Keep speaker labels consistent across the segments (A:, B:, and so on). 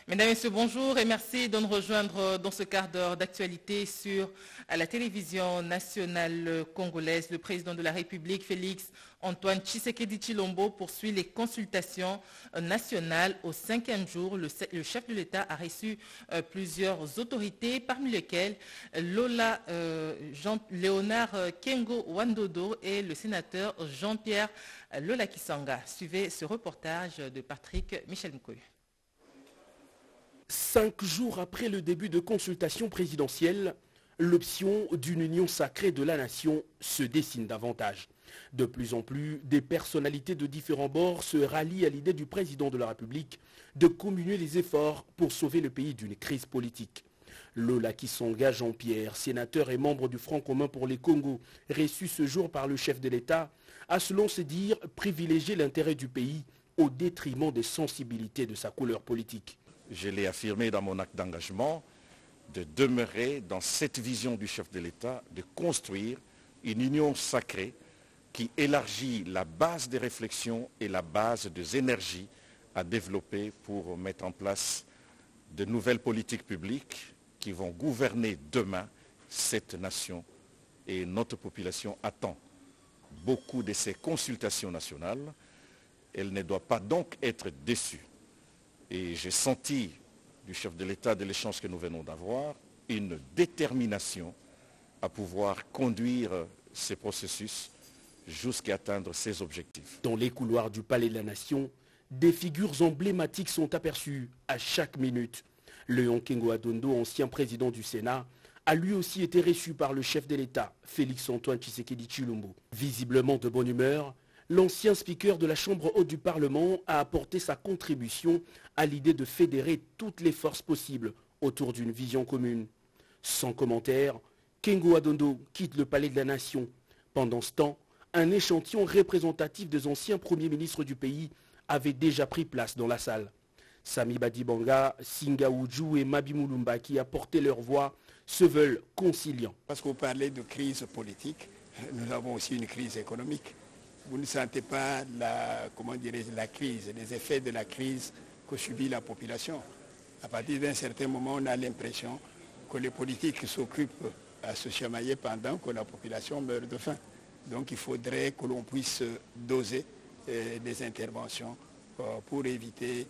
A: Mesdames et messieurs, bonjour et merci de nous rejoindre dans ce quart d'heure d'actualité sur la télévision nationale congolaise. Le président de la République, Félix Antoine Tshisekedi Tshilombo, poursuit les consultations nationales au 5e jour. Le chef de l'État a reçu plusieurs autorités, parmi lesquelles Léonard Kengo Wandodo et le sénateur Jean-Pierre Lola Kisanga. Suivez ce reportage de Patrick Michel Mkoy.
B: 5 jours après le début de consultation présidentielle, l'option d'une union sacrée de la nation se dessine davantage. De plus en plus, des personnalités de différents bords se rallient à l'idée du président de la République de commuer les efforts pour sauver le pays d'une crise politique. Lola Kisanga Jean-Pierre, sénateur et membre du Front commun pour les Congos, reçu ce jour par le chef de l'État, a selon se dire privilégié l'intérêt du pays au détriment des sensibilités de sa couleur politique.
C: Je l'ai affirmé dans mon acte d'engagement, de demeurer dans cette vision du chef de l'État, de construire une union sacrée qui élargit la base des réflexions et la base des énergies à développer pour mettre en place de nouvelles politiques publiques qui vont gouverner demain cette nation. Et notre population attend beaucoup de ces consultations nationales. Elle ne doit pas donc être déçue. Et j'ai senti du chef de l'État de l'échange que nous venons d'avoir une détermination à pouvoir conduire ces processus jusqu'à atteindre ces objectifs.
B: Dans les couloirs du Palais de la Nation, des figures emblématiques sont aperçues à chaque minute. Léon Kengo Wandodo, ancien président du Sénat, a lui aussi été reçu par le chef de l'État, Félix Antoine Tshisekedi Tshilombo. Visiblement de bonne humeur, l'ancien speaker de la Chambre haute du Parlement a apporté sa contribution à l'idée de fédérer toutes les forces possibles autour d'une vision commune. Sans commentaire, Kengo Wandodo quitte le Palais de la Nation. Pendant ce temps, un échantillon représentatif des anciens premiers ministres du pays avait déjà pris place dans la salle. Sami Badibanga, Singa Uju et Mabi Mulumba, qui apportaient leur voix, se veulent conciliants.
D: Parce que vous parlez de crise politique, nous avons aussi une crise économique. Vous ne sentez pas la crise, les effets de la crise que subit la population. À partir d'un certain moment, on a l'impression que les politiques s'occupent à se chamailler pendant que la population meurt de faim. Donc il faudrait que l'on puisse doser des interventions pour éviter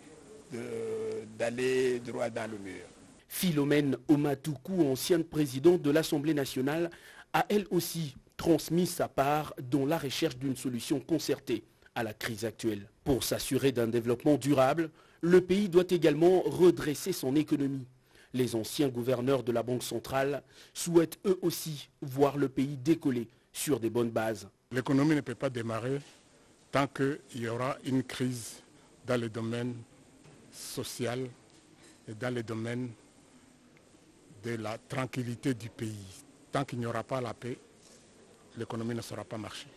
D: d'aller droit dans le mur.
B: Philomène Omatoukou, ancienne présidente de l'Assemblée nationale, a elle aussi transmis sa part dans la recherche d'une solution concertée à la crise actuelle. Pour s'assurer d'un développement durable, le pays doit également redresser son économie. Les anciens gouverneurs de la Banque centrale souhaitent eux aussi voir le pays décoller sur des bonnes bases.
E: L'économie ne peut pas démarrer tant qu'il y aura une crise dans le domaine social et dans le domaine de la tranquillité du pays. Tant qu'il n'y aura pas la paix, l'économie ne saura pas marcher.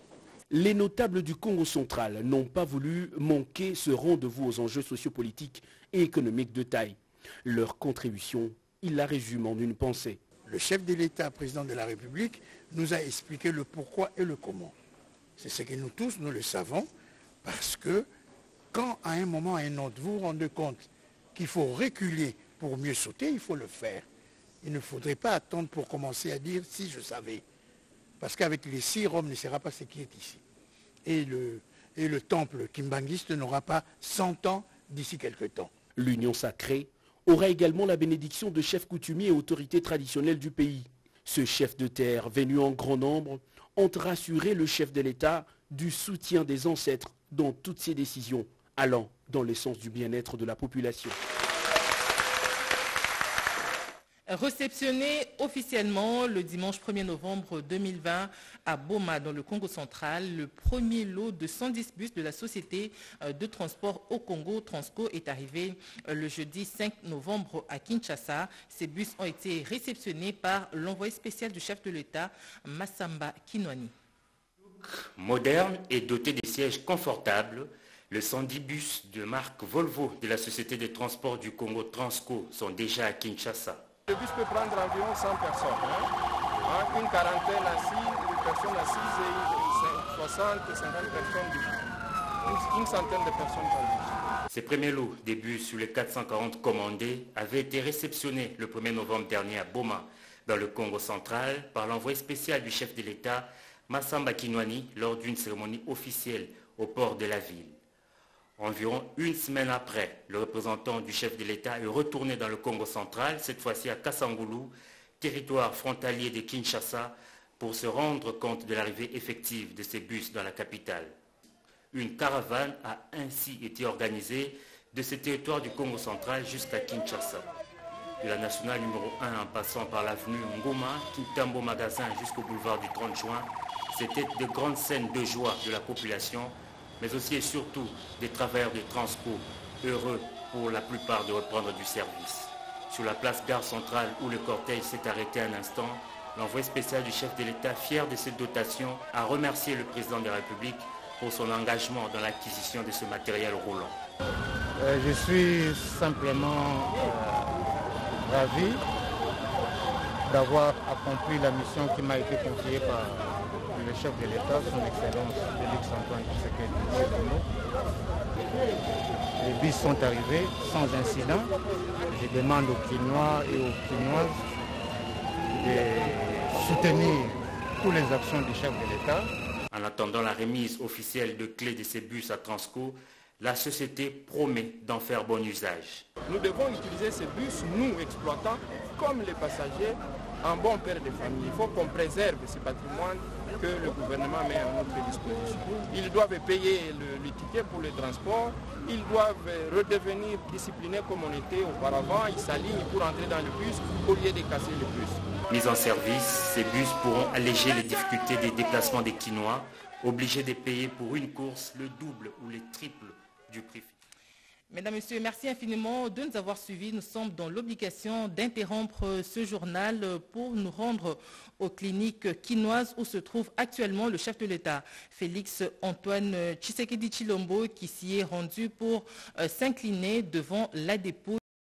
B: Les notables du Congo central n'ont pas voulu manquer ce rendez-vous aux enjeux sociopolitiques et économiques de taille. Leur contribution, ils la résument en une pensée.
F: Le chef de l'État, président de la République, nous a expliqué le pourquoi et le comment. C'est ce que nous tous, nous le savons, parce que quand à un moment ou à un autre, vous vous rendez compte qu'il faut reculer pour mieux sauter, il faut le faire. Il ne faudrait pas attendre pour commencer à dire « si je savais ». Parce qu'avec les 6, Rome ne sera pas ce qui est ici. Et le temple kimbangiste n'aura pas 100 ans d'ici quelques temps.
B: L'union sacrée aura également la bénédiction de chefs coutumiers et autorités traditionnelles du pays. Ce chef de terre, venu en grand nombre, ont rassuré le chef de l'État du soutien des ancêtres dans toutes ses décisions, allant dans le sens du bien-être de la population.
A: Réceptionné officiellement le dimanche 1er novembre 2020 à Boma, dans le Congo central, le premier lot de 110 bus de la société de transport au Congo, Transco, est arrivé le jeudi 5 novembre à Kinshasa. Ces bus ont été réceptionnés par l'envoyé spécial du chef de l'État, Massamba Kinwani.
G: Moderne et doté de sièges confortables, les 110 bus de marque Volvo de la société de transport du Congo, Transco, sont déjà à Kinshasa.
H: Le bus peut prendre environ 100 personnes. Une quarantaine assises, une personne assise et 60, 50 personnes. Une centaine de personnes par bus.
G: Ces premiers lots des bus sur les 440 commandés avaient été réceptionnés le 1er novembre dernier à Boma, dans le Congo central, par l'envoyé spécial du chef de l'État, Massamba Kinwani, lors d'une cérémonie officielle au port de la ville. Environ une semaine après, le représentant du chef de l'État est retourné dans le Congo central, cette fois-ci à Kassangoulou, territoire frontalier de Kinshasa, pour se rendre compte de l'arrivée effective de ces bus dans la capitale. Une caravane a ainsi été organisée de ce territoire du Congo central jusqu'à Kinshasa. De la nationale numéro 1 en passant par l'avenue Ngoma, Kintambo Magasin jusqu'au boulevard du 30 juin, c'était de grandes scènes de joie de la population, mais aussi et surtout des travailleurs de Transco, heureux pour la plupart de reprendre du service. Sur la place Gare Centrale où le cortège s'est arrêté un instant, l'envoyé spécial du chef de l'État, fier de cette dotation, a remercié le président de la République pour son engagement dans l'acquisition de ce matériel roulant.
I: Je suis simplement ravi d'avoir accompli la mission qui m'a été confiée par le chef de l'État, son Excellence Félix-Antoine Tshisekedi. Les bus sont arrivés sans incident. Je demande aux Kinois et aux Kinoises de soutenir toutes les actions du chef de l'État.
G: En attendant la remise officielle de clés de ces bus à Transco, la société promet d'en faire bon usage.
H: Nous devons utiliser ces bus, nous exploitants, comme les passagers, en bon père de famille. Il faut qu'on préserve ce patrimoine que le gouvernement met à notre disposition. Ils doivent payer le ticket pour le transport, ils doivent redevenir disciplinés comme on était auparavant, ils s'alignent pour entrer dans le bus au lieu de casser le bus.
G: Mis en service, ces bus pourront alléger les difficultés des déplacements des Kinois, obligés de payer pour une course le double ou le triple du prix.
A: Mesdames, Messieurs, merci infiniment de nous avoir suivis. Nous sommes dans l'obligation d'interrompre ce journal pour nous rendre aux cliniques kinoises où se trouve actuellement le chef de l'État, Félix-Antoine Tshisekedi Tshilombo, qui s'y est rendu pour s'incliner devant la dépouille